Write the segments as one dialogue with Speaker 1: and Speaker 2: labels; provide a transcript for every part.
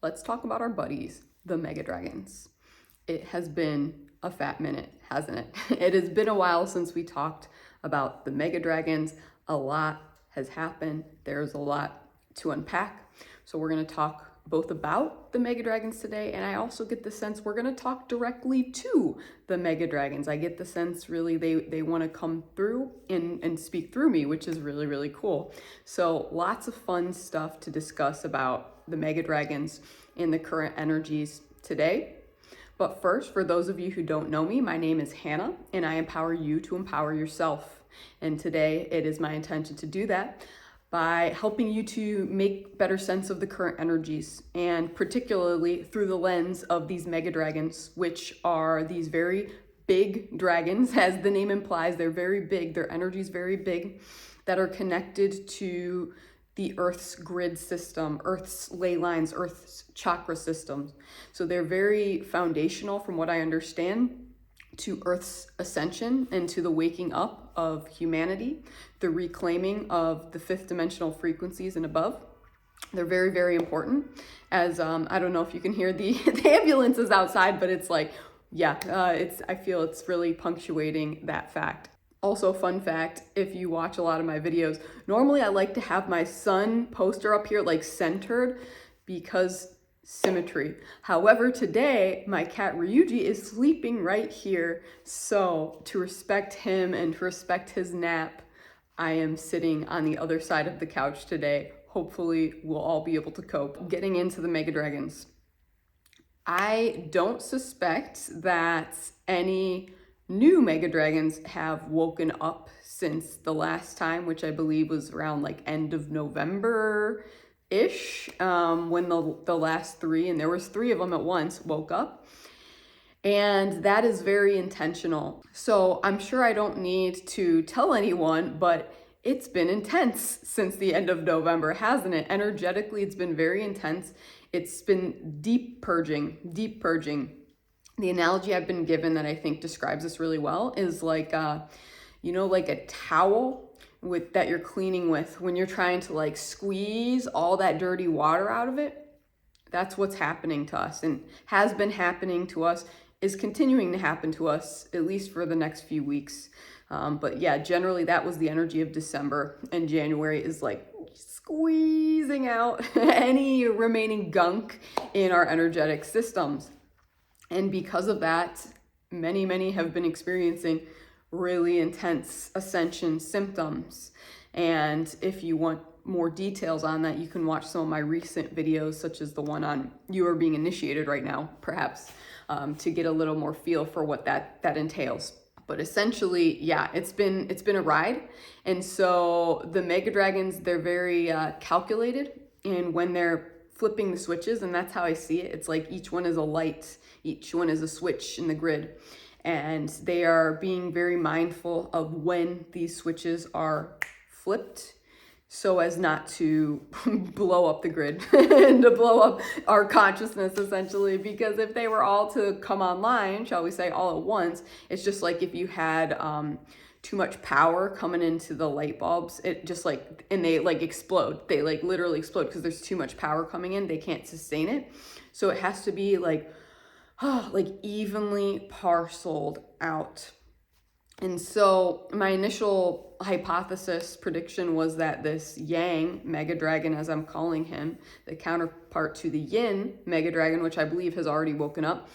Speaker 1: let's talk about our buddies, the Mega Dragons. It has been a fat minute, hasn't it? It has been a while since we talked about the Mega Dragons. A lot has happened. There's a lot to unpack. So we're going to talk both about the Mega Dragons today, and I also get the sense we're going to talk directly to the Mega Dragons. I get the sense really they want to come through and speak through me, which is really, really cool. So lots of fun stuff to discuss about the Mega Dragons and the current energies today. But first, for those of you who don't know me, my name is Hannah, and I empower you to empower yourself. And today it is my intention to do that by helping you to make better sense of the current energies, and particularly through the lens of these Mega Dragons, which are these very big dragons. As the name implies, they're very big, their energy is very big, that are connected to the Earth's grid system, Earth's ley lines, Earth's chakra systems. So they're very foundational, from what I understand, to Earth's ascension and to the waking up of humanity, the reclaiming of the fifth dimensional frequencies and above. They're very, very important. As I don't know if you can hear the ambulances outside, but it's like, yeah, I feel it's really punctuating that fact. Also, fun fact, if you watch a lot of my videos, normally I like to have my sun poster up here like centered because symmetry. However, today my cat Ryuji is sleeping right here. So to respect him and to respect his nap, I am sitting on the other side of the couch today. Hopefully we'll all be able to cope. Getting into the Mega Dragons. I don't suspect that any new Mega Dragons have woken up since the last time, which I believe was around like end of November-ish, when the last three, and there was three of them at once, woke up. And that is very intentional. So I'm sure I don't need to tell anyone, but it's been intense since the end of November, hasn't it? Energetically, it's been very intense. It's been deep purging. The analogy I've been given that I think describes this really well is like, like a towel that you're cleaning with when you're trying to like squeeze all that dirty water out of it. That's what's happening to us, and has been happening to us, is continuing to happen to us, at least for the next few weeks. But yeah, generally that was the energy of December, and January is like squeezing out any remaining gunk in our energetic systems. And because of that, many have been experiencing really intense ascension symptoms. And if you want more details on that, you can watch some of my recent videos, such as the one on you are being initiated right now, perhaps, to get a little more feel for what that entails. But essentially, yeah, it's been a ride. And so the Mega Dragons, they're very calculated in when they're flipping the switches, and that's how I see it. It's like each one is a light, each one is a switch in the grid, and they are being very mindful of when these switches are flipped, so as not to blow up the grid and to blow up our consciousness, essentially. Because if they were all to come online, shall we say, all at once, it's just like if you had too much power coming into the light bulbs, it just like, and they like explode. They like literally explode because there's too much power coming in. They can't sustain it. So it has to be like evenly parceled out. And so my initial hypothesis prediction was that this Yang Mega Dragon, as I'm calling him, the counterpart to the Yin Mega Dragon, which I believe has already woken up,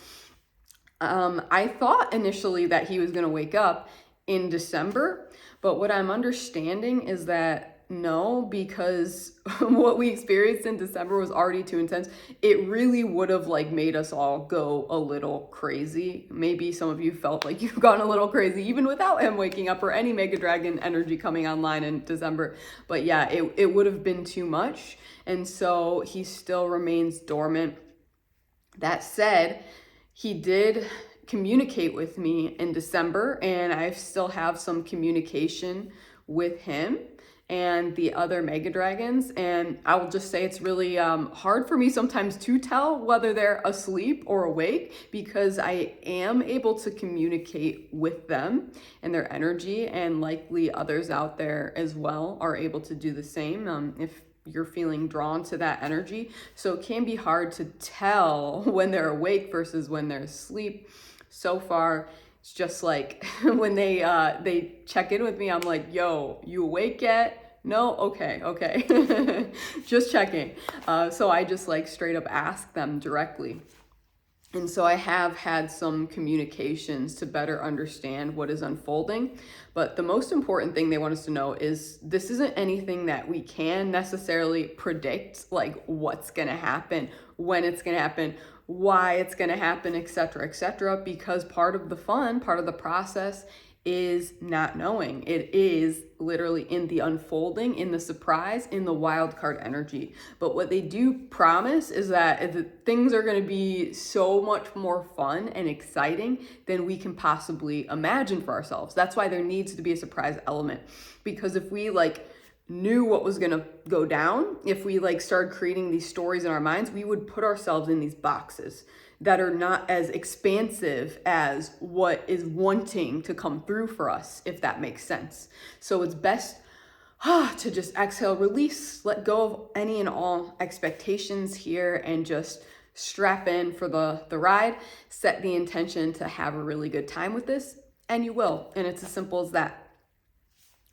Speaker 1: I thought initially that he was going to wake up in December, but what I'm understanding is that no, because what we experienced in December was already too intense. It really would have like made us all go a little crazy. Maybe some of you felt like you've gone a little crazy even without him waking up, or any Mega Dragon energy coming online in December. But yeah, it would have been too much. And so he still remains dormant. That said, he did communicate with me in December, and I still have some communication with him and the other Mega Dragons. And I will just say it's really hard for me sometimes to tell whether they're asleep or awake, because I am able to communicate with them and their energy, and likely others out there as well are able to do the same. If you're feeling drawn to that energy. So it can be hard to tell when they're awake versus when they're asleep. So far, it's just like when they check in with me, I'm like, yo, you awake yet? No? Okay. Just checking. So I just like straight up ask them directly. And so I have had some communications to better understand what is unfolding. But the most important thing they want us to know is this isn't anything that we can necessarily predict, like what's going to happen, when it's going to happen, why it's going to happen, etc., because part of the fun, part of the process is not knowing. It is literally in the unfolding, in the surprise, in the wild card energy. But what they do promise is that things are going to be so much more fun and exciting than we can possibly imagine for ourselves. That's why there needs to be a surprise element, because if we like knew what was going to go down, if we like started creating these stories in our minds, we would put ourselves in these boxes that are not as expansive as what is wanting to come through for us, if that makes sense. So it's best to just exhale, release, let go of any and all expectations here, and just strap in for the ride, set the intention to have a really good time with this, and you will. And it's as simple as that.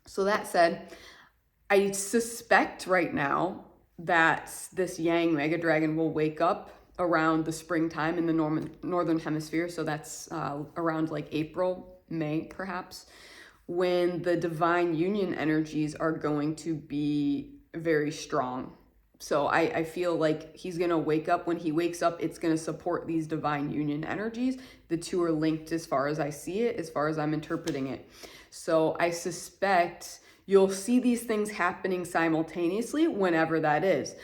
Speaker 1: So that said, I suspect right now that this Yang Mega Dragon will wake up around the springtime in the northern hemisphere. So that's around like April, May, perhaps, when the divine union energies are going to be very strong. So I feel like he's going to wake up. When he wakes up, it's going to support these divine union energies. The two are linked as far as I see it, as far as I'm interpreting it. So I suspect you'll see these things happening simultaneously whenever that is.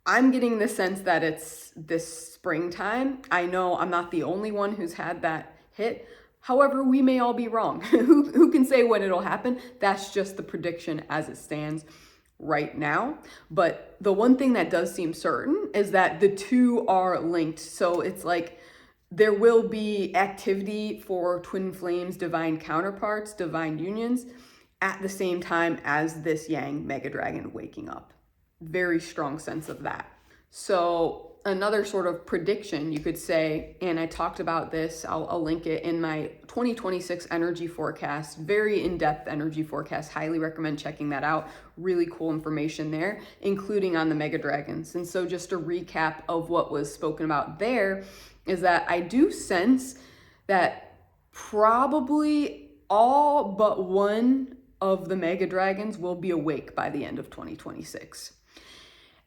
Speaker 1: I'm getting the sense that it's this springtime. I know I'm not the only one who's had that hit. However, we may all be wrong. Who can say when it'll happen? That's just the prediction as it stands right now. But the one thing that does seem certain is that the two are linked. So it's like there will be activity for twin flames, divine counterparts, divine unions at the same time as this Yang Mega Dragon waking up. Very strong sense of that. So another sort of prediction you could say, and I talked about this, I'll link it in my 2026 energy forecast, very in-depth energy forecast. Highly recommend checking that out. Really cool information there, including on the Mega Dragons. And so just a recap of what was spoken about there is that I do sense that probably all but one of the Mega Dragons will be awake by the end of 2026.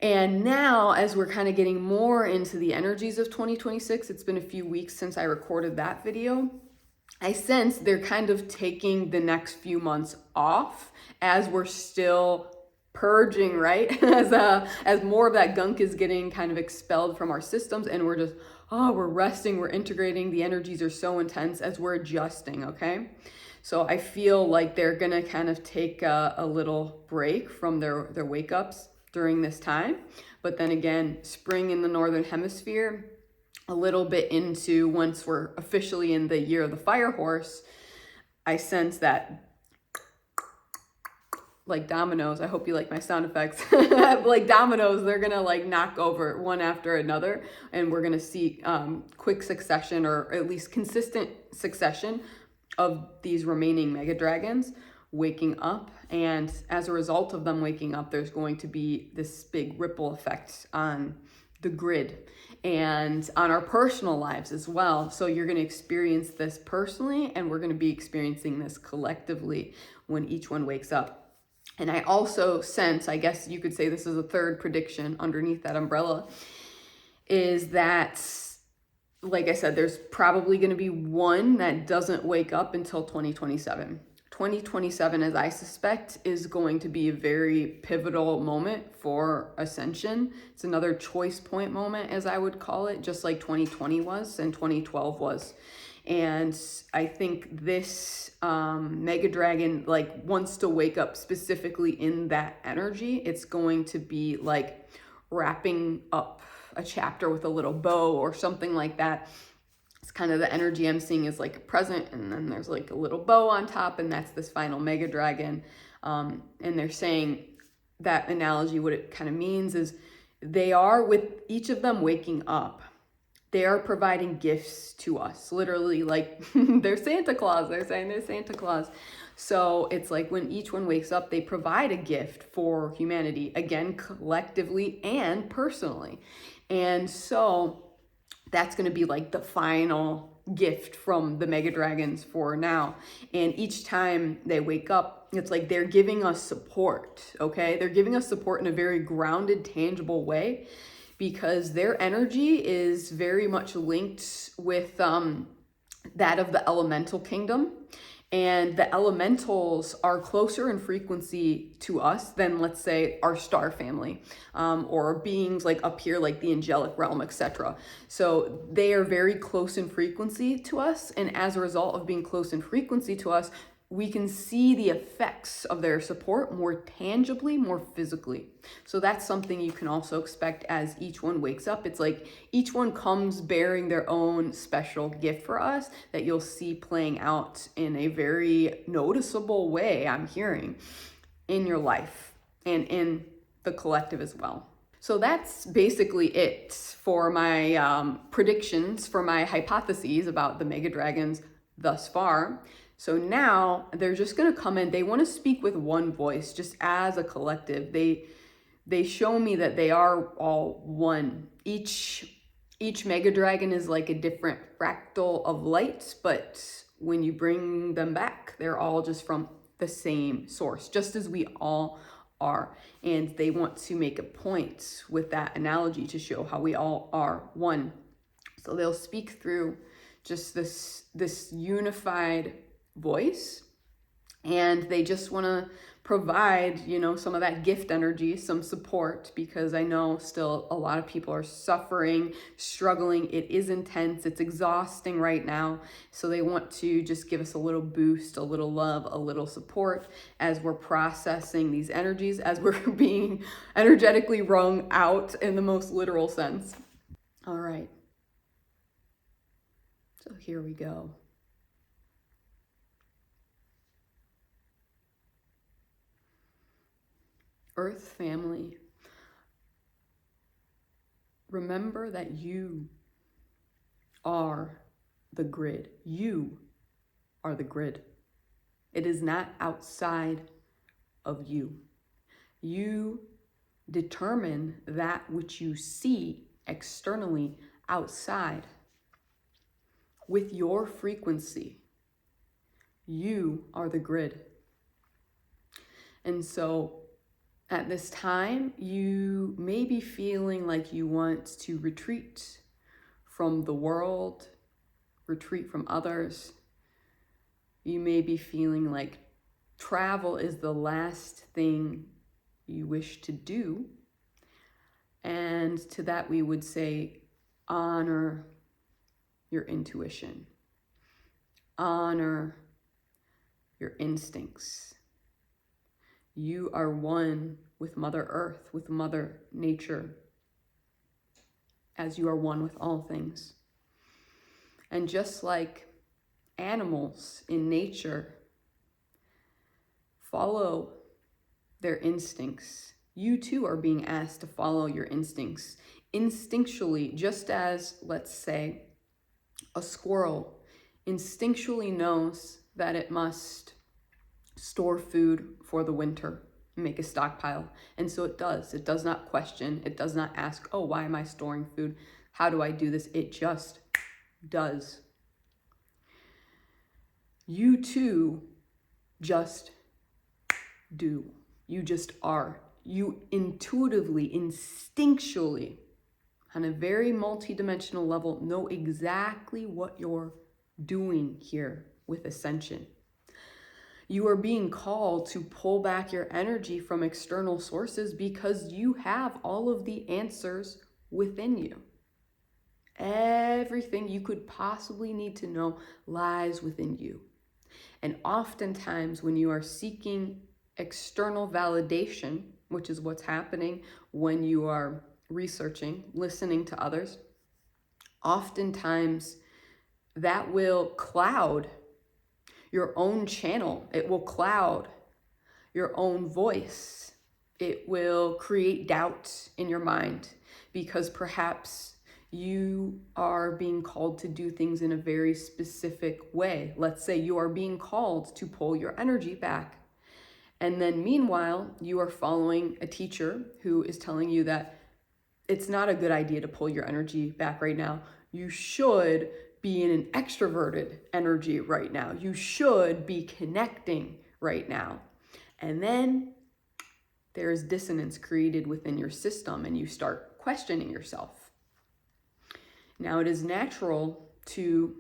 Speaker 1: And now, as we're kind of getting more into the energies of 2026, it's been a few weeks since I recorded that video. I sense they're kind of taking the next few months off as we're still purging, right? As more of that gunk is getting kind of expelled from our systems, and we're just, we're resting, we're integrating. The energies are so intense as we're adjusting, okay? So I feel like they're gonna kind of take a little break from their wake ups during this time. But then again, spring in the northern hemisphere, a little bit into once we're officially in the year of the fire horse, I sense that like dominoes, I hope you like my sound effects, like dominoes, they're gonna like knock over one after another, and we're gonna see quick succession, or at least consistent succession of these remaining Mega Dragons waking up. And as a result of them waking up, there's going to be this big ripple effect on the grid and on our personal lives as well. So you're going to experience this personally, and we're going to be experiencing this collectively when each one wakes up. And I also sense, I guess you could say this is a third prediction underneath that umbrella, is that, like I said, there's probably going to be one that doesn't wake up until 2027. 2027, as I suspect, is going to be a very pivotal moment for Ascension. It's another choice point moment, as I would call it, just like 2020 was and 2012 was. And I think this Mega Dragon like wants to wake up specifically in that energy. It's going to be like wrapping up a chapter with a little bow or something like that. It's kind of the energy I'm seeing is like a present, and then there's like a little bow on top, and that's this final Mega Dragon. And they're saying that analogy, what it kind of means is they are, with each of them waking up, they are providing gifts to us, literally, like they're Santa Claus. They're saying they're Santa Claus. So it's like when each one wakes up, they provide a gift for humanity, again, collectively and personally. And so that's going to be like the final gift from the mega dragons for now. And each time they wake up, it's like they're giving us support, okay? They're giving us support in a very grounded, tangible way, because their energy is very much linked with that of the elemental kingdom. And the elementals are closer in frequency to us than, let's say, our star family, or beings like up here, like the angelic realm, etc. So they are very close in frequency to us. And as a result of being close in frequency to us, we can see the effects of their support more tangibly, more physically. So that's something you can also expect as each one wakes up. It's like each one comes bearing their own special gift for us that you'll see playing out in a very noticeable way, I'm hearing, in your life and in the collective as well. So that's basically it for my predictions, for my hypotheses about the mega dragons thus far. So now they're just going to come in. They want to speak with one voice, just as a collective. They show me that they are all one. Each mega dragon is like a different fractal of light, but when you bring them back, they're all just from the same source, just as we all are. And they want to make a point with that analogy to show how we all are one. So they'll speak through just this unified voice, and they just want to provide, you know, some of that gift energy, some support, because I know still a lot of people are suffering, struggling. It is intense, it's exhausting right now. So they want to just give us a little boost, a little love, a little support as we're processing these energies, as we're being energetically wrung out in the most literal sense. All right, so here we go. Earth family, remember that you are the grid. You are the grid. It is not outside of you. You determine that which you see externally outside with your frequency. You are the grid. And so at this time, you may be feeling like you want to retreat from the world, retreat from others. You may be feeling like travel is the last thing you wish to do. And to that we would say, honor your intuition. Honor your instincts. You are one with Mother Earth, with Mother Nature, as you are one with all things. And just like animals in nature follow their instincts, you too are being asked to follow your instincts instinctually, just as, let's say, a squirrel instinctually knows that it must store food for the winter, make a stockpile. And so it does. It does not question. It does not ask, oh, why am I storing food? How do I do this? It just does. You too just do. You just are. You intuitively, instinctually, on a very multidimensional level, know exactly what you're doing here with Ascension. You are being called to pull back your energy from external sources because you have all of the answers within you. Everything you could possibly need to know lies within you. And oftentimes when you are seeking external validation, which is what's happening when you are researching, listening to others, oftentimes that will cloud your own channel. It will cloud your own voice. It will create doubt in your mind because perhaps you are being called to do things in a very specific way. Let's say you are being called to pull your energy back. And then meanwhile, you are following a teacher who is telling you that it's not a good idea to pull your energy back right now. You should be in an extroverted energy right now. You should be connecting right now. And then there's dissonance created within your system and you start questioning yourself. Now, it is natural to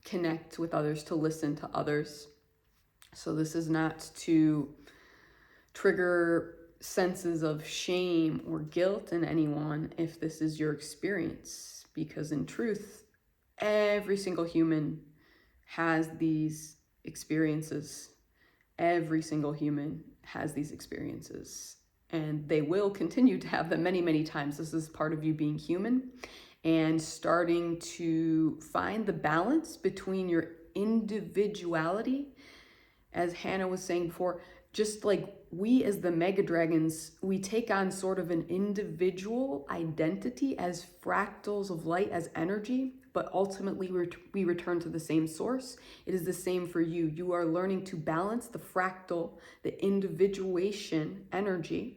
Speaker 1: connect with others, to listen to others. So this is not to trigger senses of shame or guilt in anyone if this is your experience, because in truth, every single human has these experiences. Every single human has these experiences, and they will continue to have them many, many times. This is part of you being human and starting to find the balance between your individuality, as Hannah was saying before. Just like we as the mega dragons, we take on sort of an individual identity as fractals of light, as energy, but ultimately we return to the same source. It is the same for you. You are learning to balance the fractal, the individuation energy,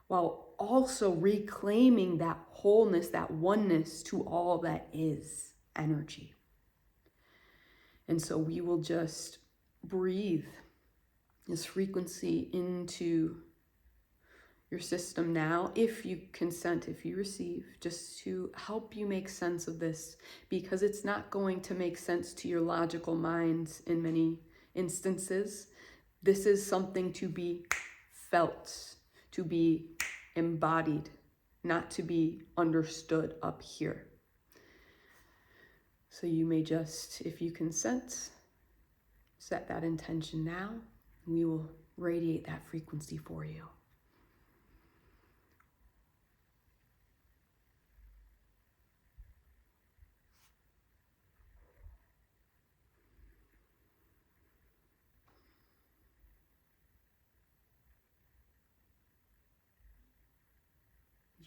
Speaker 1: while also reclaiming that wholeness, that oneness to all that is energy. And so we will just breathe this frequency into your system now, if you consent, if you receive, just to help you make sense of this, because it's not going to make sense to your logical minds in many instances. This is something to be felt, to be embodied, not to be understood up here. So you may just, if you consent, set that intention now. We will radiate that frequency for you.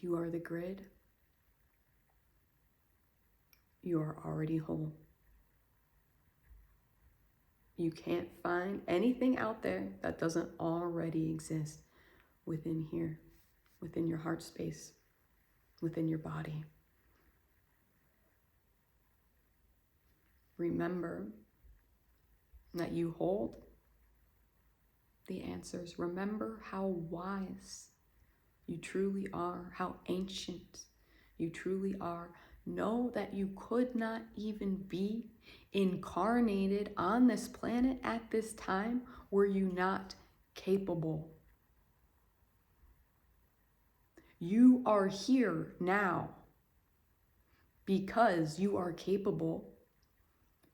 Speaker 1: You are the grid. You are already whole. You can't find anything out there that doesn't already exist within here, within your heart space, within your body. Remember that you hold the answers. Remember how wise you truly are, how ancient you truly are. Know that you could not even be incarnated on this planet at this time were you not capable. You are here now because you are capable,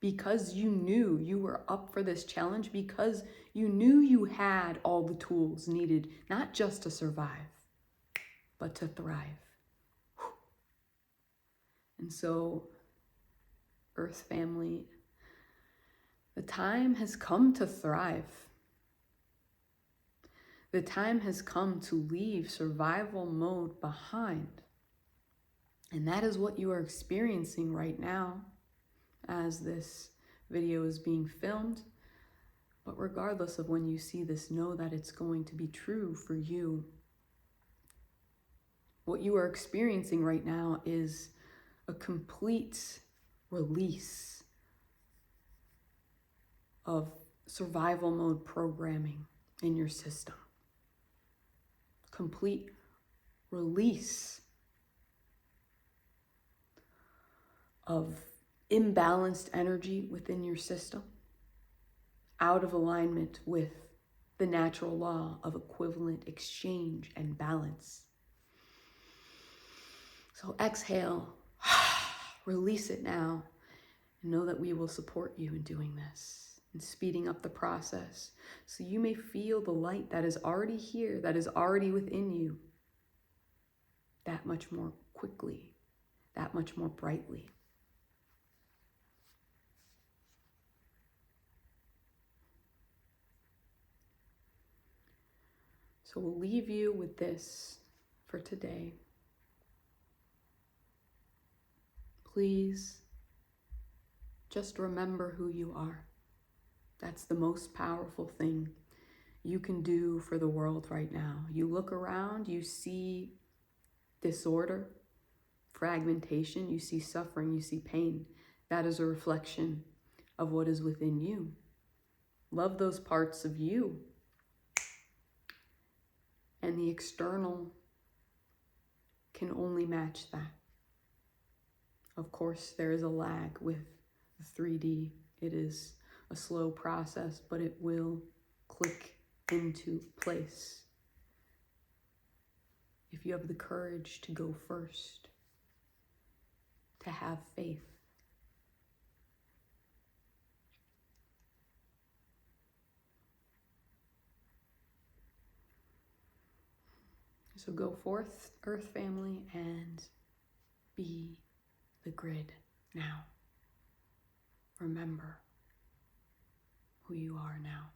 Speaker 1: because you knew you were up for this challenge, because you knew you had all the tools needed, not just to survive, but to thrive. And so, Earth family, the time has come to thrive. The time has come to leave survival mode behind. And that is what you are experiencing right now as this video is being filmed. But regardless of when you see this, know that it's going to be true for you. What you are experiencing right now is a complete release of survival mode programming in your system. Complete release of imbalanced energy within your system, out of alignment with the natural law of equivalent exchange and balance. So exhale, release it now, and know that we will support you in doing this and speeding up the process so you may feel the light that is already here, that is already within you, that much more quickly, that much more brightly. So we'll leave you with this for today. Please just remember who you are. That's the most powerful thing you can do for the world right now. You look around, you see disorder, fragmentation, you see suffering, you see pain. That is a reflection of what is within you. Love those parts of you. And the external can only match that. Of course, there is a lag with 3D. It is a slow process, but it will click into place if you have the courage to go first, to have faith. So go forth, Earth family, and be the grid now. Remember who you are now.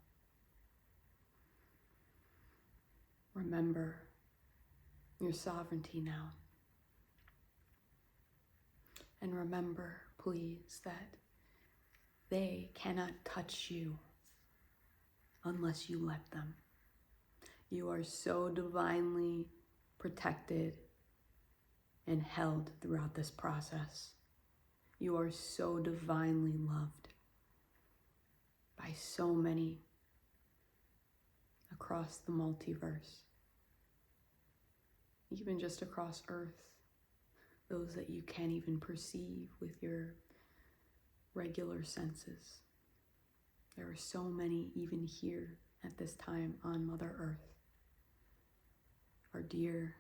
Speaker 1: Remember your sovereignty now. And remember, please, that they cannot touch you unless you let them. You are so divinely protected and held throughout this process. You are so divinely loved by so many across the multiverse, even just across Earth, those that you can't even perceive with your regular senses. There are so many even here at this time on Mother Earth, our dear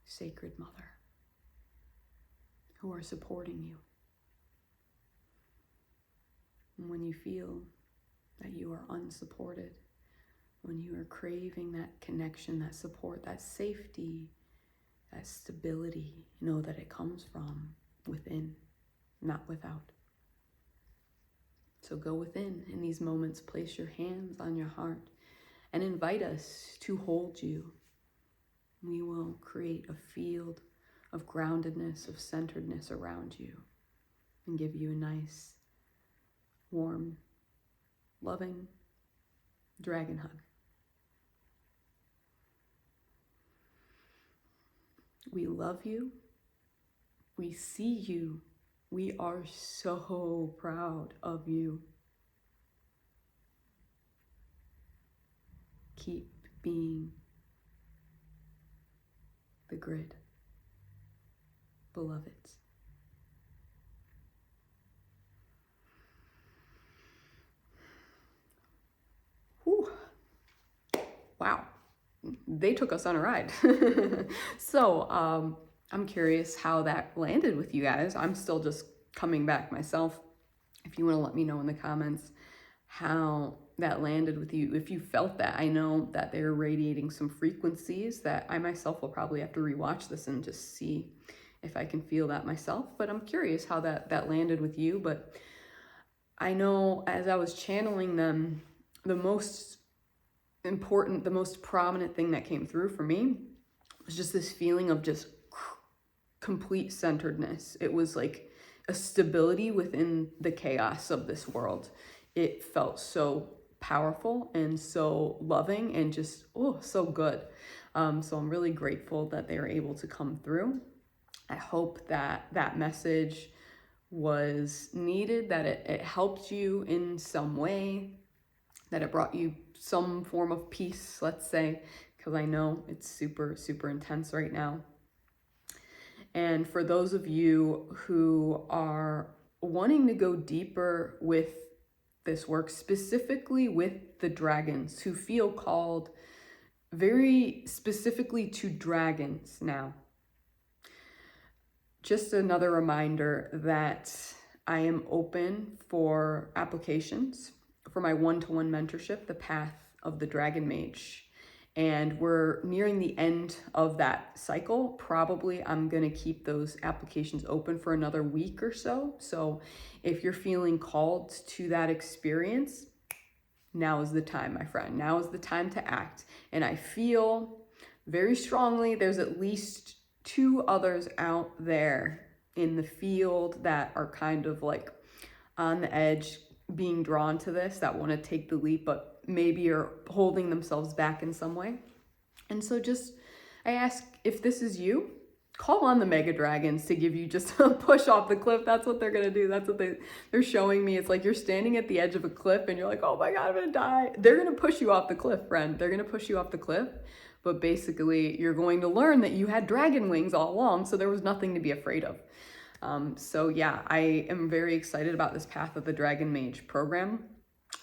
Speaker 1: sacred Mother, who are supporting you. And when you feel that you are unsupported, when you are craving that connection, that support, that safety, that stability, know that it comes from within, not without. So go within in these moments, place your hands on your heart and invite us to hold you. We will create a field of groundedness, of centeredness around you and give you a nice, warm, loving dragon hug. We love you. We see you. We are so proud of you. Keep being the grid, beloveds. Whew. Wow. They took us on a ride. So I'm curious how that landed with you guys. I'm still just coming back myself. If you want to let me know in the comments how that landed with you, if you felt that. I know that they're radiating some frequencies that I myself will probably have to rewatch this and just see if I can feel that myself. But I'm curious how that landed with you. But I know as I was channeling them, the most important, the most prominent thing that came through for me was just this feeling of just complete centeredness. It was like a stability within the chaos of this world. It felt so powerful and so loving and just, so good. So I'm really grateful that they were able to come through. I hope that that message was needed, that it helped you in some way, that it brought you some form of peace, let's say, because I know it's super, super intense right now. And for those of you who are wanting to go deeper with this work, specifically with the dragons, who feel called very specifically to dragons now, just another reminder that I am open for applications for my one-to-one mentorship, The Path of the Dragon Mage. And we're nearing the end of that cycle. Probably I'm gonna keep those applications open for another week or so. So if you're feeling called to that experience, now is the time, my friend. Now is the time to act. And I feel very strongly there's at least 2 others out there in the field that are kind of like on the edge, being drawn to this, that want to take the leap, but maybe are holding themselves back in some way. And so I ask, if this is you, call on the mega dragons to give you just a push off the cliff. That's what they're going to do. That's what they're showing me. It's like you're standing at the edge of a cliff and you're like, oh my God, I'm going to die. They're going to push you off the cliff, friend. They're going to push you off the cliff. But basically, you're going to learn that you had dragon wings all along, so there was nothing to be afraid of. So yeah, I am very excited about this Path of the Dragon Mage program.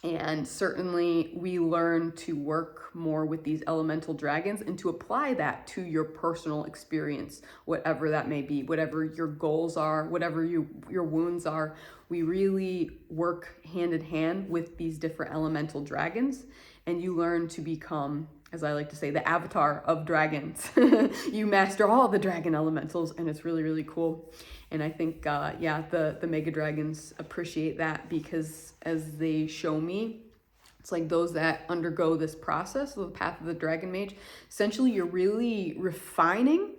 Speaker 1: And certainly we learn to work more with these elemental dragons and to apply that to your personal experience, whatever that may be, whatever your goals are, whatever your wounds are. We really work hand in hand with these different elemental dragons, and you learn to become, as I like to say, the avatar of dragons. You master all the dragon elementals, and it's really, really cool. And I think, the mega dragons appreciate that, because as they show me, it's like those that undergo this process of the Path of the Dragon Mage, essentially you're really refining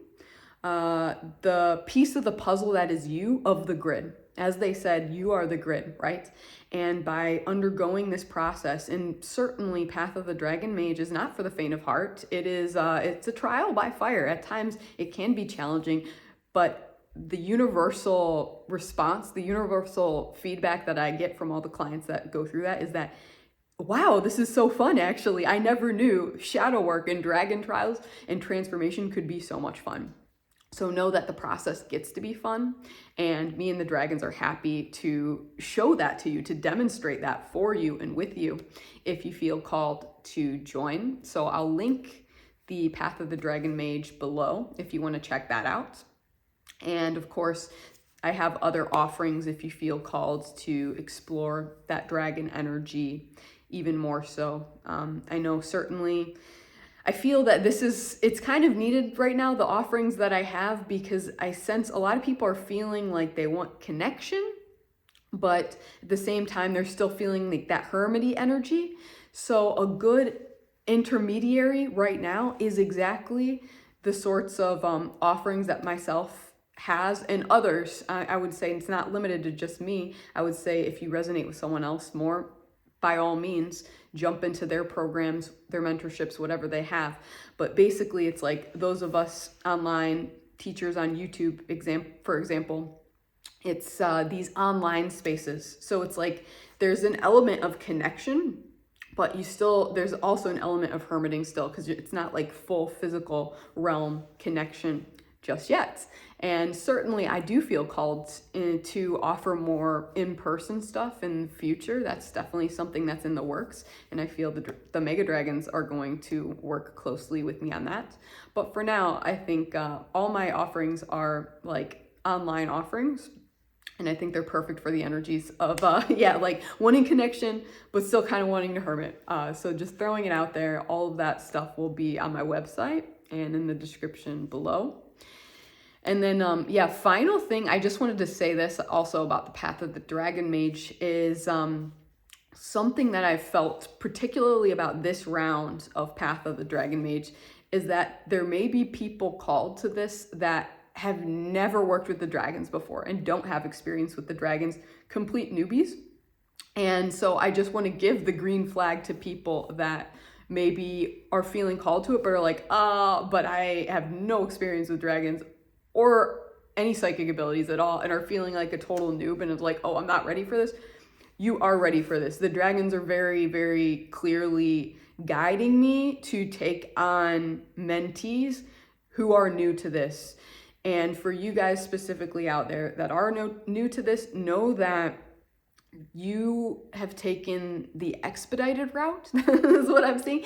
Speaker 1: the piece of the puzzle that is you of the grid. As they said, you are the grid, right? And by undergoing this process, and certainly Path of the Dragon Mage is not for the faint of heart. It is, it's a trial by fire. At times it can be challenging, but the universal response, the universal feedback that I get from all the clients that go through that is that, wow, this is so fun, actually. I never knew shadow work and dragon trials and transformation could be so much fun. So know that the process gets to be fun, and me and the dragons are happy to show that to you, to demonstrate that for you and with you if you feel called to join. So I'll link the Path of the Dragon Mage below if you want to check that out. And of course, I have other offerings if you feel called to explore that dragon energy even more so. I know certainly I feel that it's kind of needed right now, the offerings that I have, because I sense a lot of people are feeling like they want connection, but at the same time, they're still feeling like that hermity energy. So a good intermediary right now is exactly the sorts of offerings that myself has, and others. I would say it's not limited to just me. I would say if you resonate with someone else more, by all means, jump into their programs, their mentorships, whatever they have. But basically, it's like those of us online teachers on YouTube, for example, it's these online spaces. So it's like there's an element of connection, but there's also an element of hermiting still, because it's not like full physical realm connection just yet. And certainly I do feel called to offer more in-person stuff in the future. That's definitely something that's in the works. And I feel the Mega Dragons are going to work closely with me on that. But for now, I think all my offerings are like online offerings. And I think they're perfect for the energies of, like wanting connection, but still kind of wanting to hermit. So just throwing it out there, all of that stuff will be on my website and in the description below. And then, final thing, I just wanted to say this also about the Path of the Dragon Mage is something that I felt particularly about this round of Path of the Dragon Mage is that there may be people called to this that have never worked with the dragons before and don't have experience with the dragons, complete newbies. And so I just want to give the green flag to people that maybe are feeling called to it, but are like, but I have no experience with dragons or any psychic abilities at all, and are feeling like a total noob and is like, oh, I'm not ready for this. You are ready for this. The dragons are very, very clearly guiding me to take on mentees who are new to this. And for you guys specifically out there that are new to this, know that you have taken the expedited route is what I'm seeing.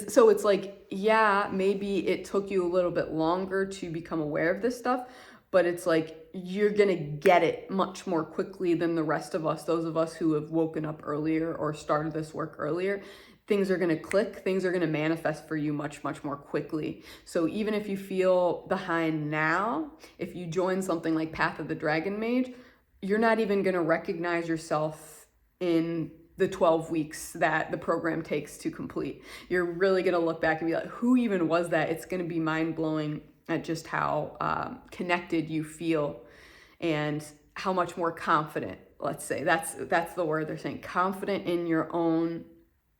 Speaker 1: So it's like, yeah, maybe it took you a little bit longer to become aware of this stuff, but it's like you're gonna get it much more quickly than the rest of us, those of us who have woken up earlier or started this work earlier. Things are gonna click, things are gonna manifest for you much, much more quickly. So even if you feel behind now, if you join something like Path of the Dragon Mage, you're not even going to recognize yourself in the 12 weeks that the program takes to complete. You're really going to look back and be like, who even was that? It's going to be mind-blowing at just how connected you feel and how much more confident, let's say, that's the word they're saying, confident in your own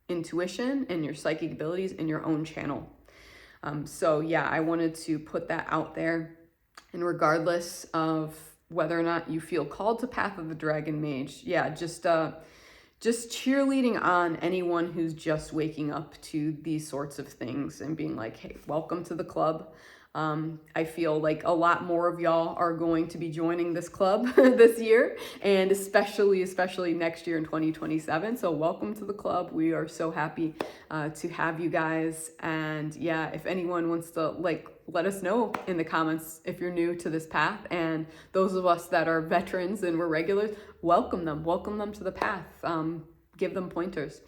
Speaker 1: intuition and your psychic abilities in your own channel. So yeah, I wanted to put that out there. And regardless of whether or not you feel called to Path of the Dragon Mage, yeah, just cheerleading on anyone who's just waking up to these sorts of things and being like, hey, welcome to the club. I feel like a lot more of y'all are going to be joining this club this year, and especially next year in 2027. So welcome to the club. We are so happy to have you guys. And yeah, if anyone wants to let us know in the comments if you're new to this path, and those of us that are veterans and we're regulars, welcome them to the path. Give them pointers.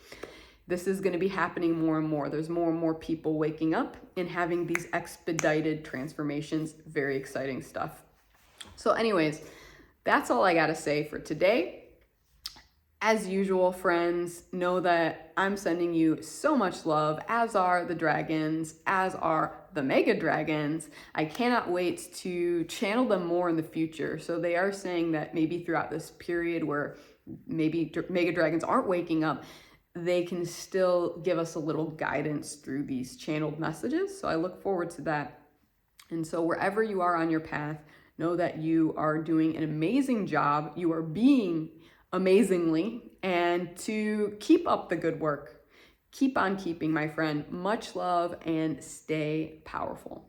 Speaker 1: This is going to be happening more and more. There's more and more people waking up and having these expedited transformations. Very exciting stuff. So anyways, that's all I got to say for today. As usual, friends, know that I'm sending you so much love, as are the dragons, as are the mega dragons. I cannot wait to channel them more in the future. So they are saying that maybe throughout this period where maybe mega dragons aren't waking up, they can still give us a little guidance through these channeled messages. So I look forward to that. And so wherever you are on your path, know that you are doing an amazing job. You are being amazingly, and to keep up the good work. Keep on keeping, my friend. Much love and stay powerful.